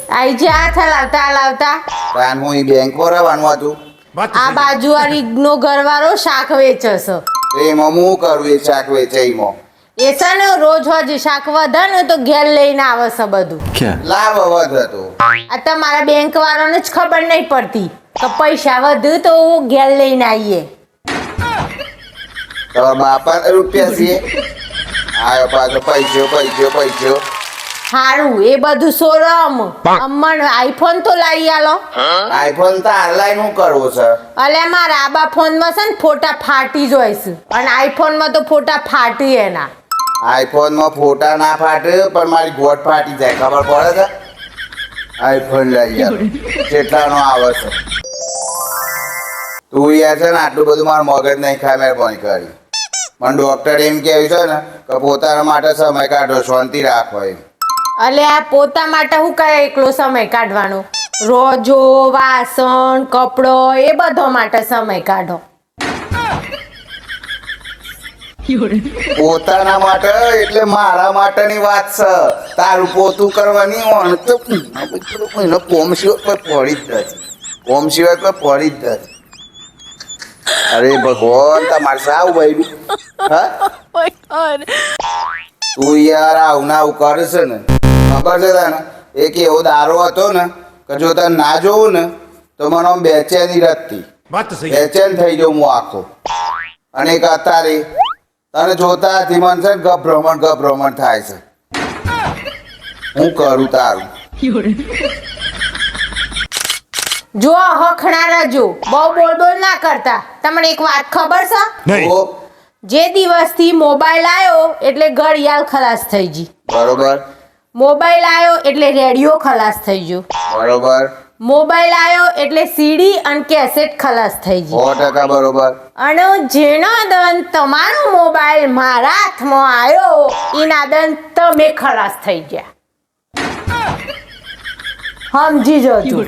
આઈ જા લાવતા લાવતા તાન હું ઈ બેંક પર આવવાનું હતું આ બાજુવાળી નો ઘરવાળો શાક વેચે છે એમાં હું કરું એ શાક વેચાઈમાં એ છે ને રોજ રોજ શાક વધે ને તો ઘેર લઈને આવે છે બધું લાવ અવાજ હતો આ તમારા બેંક વાળાને જ ખબર નહીં પડતી કે પૈસા વધુ તો ઘેર લઈને આવીએ તમારા બાપા રૂપિયા છે આયો પાછો પૈસો હારું એ બધું સોરમ અમ્મન આઈફોન તો લાવી આલો આઈફોન તો ઓનલાઈન હું કરવો છે અલે મારા આબા ફોનમાં છે ને ફોટા ફાટી જોઈશે અને આઈફોનમાં તો ફોટા ફાટી એના આઈફોનમાં ફોટા ના ફાટે પણ મારી ગોટ ફાટી જાય ખબર પડે છે આઈફોન લઈ યાર કેટલાનો આવે છે તું યાર છે ને આટલું બધું મારું મગજ નહીં ખાય મહેરબાની કરી મને ડોક્ટર એમ કહ્યું છે ને કે પોતાના માટે સમય કાઢો શાંતિ રાખો એમ અલે આ પોતા માટે હું કઈ એકલો સમય કાઢવાનો રોજો વાસણ કપડો એ બધો માટે સમય કાઢો પોતાના માટે એટલે મારા માટેની વાત છે તારું પોતું કરવાની હોય તો એનો કોમ સિવાય કોઈ પડી જ નથી કોમ સિવાય કોઈ પડી જ નથી અરે ભગવાન તમારે સાવ ભાઈ હા તું યાર આવું ના આવું કરે છે ને ખબર છે તને એક એવો દારો હતો ને કે જો તને ના જોવું ને તો મને આમ બેચેની રતતી બેચેન થઈ જાઉં હું આખો અને એક અત્યારે તને જોતા હતી મન છે ગભ્રમણ થાય છે હું કરું તારું જો હખણા રજો બહુ બોલ ના કરતા તમને એક વાત ખબર છે ઓ, જે દિવસથી મોબાઈલ આવ્યો એટલે ઘડિયાળ ખલાસ થઈ ગઈ બરોબર મોબાઈલ આવ્યો એટલે રેડિયો ખલાસ થઈ ગયો બરોબર મોબાઈલ આવ્યો એટલે સીડી અને કેસેટ ખલાસ થઈ ગઈ 100% બરોબર અને જેનો દન તમારો મોબાઈલ મારા હાથમાં આવ્યો એના દન તમે ખલાસ થઈ ગયા સમજી જજો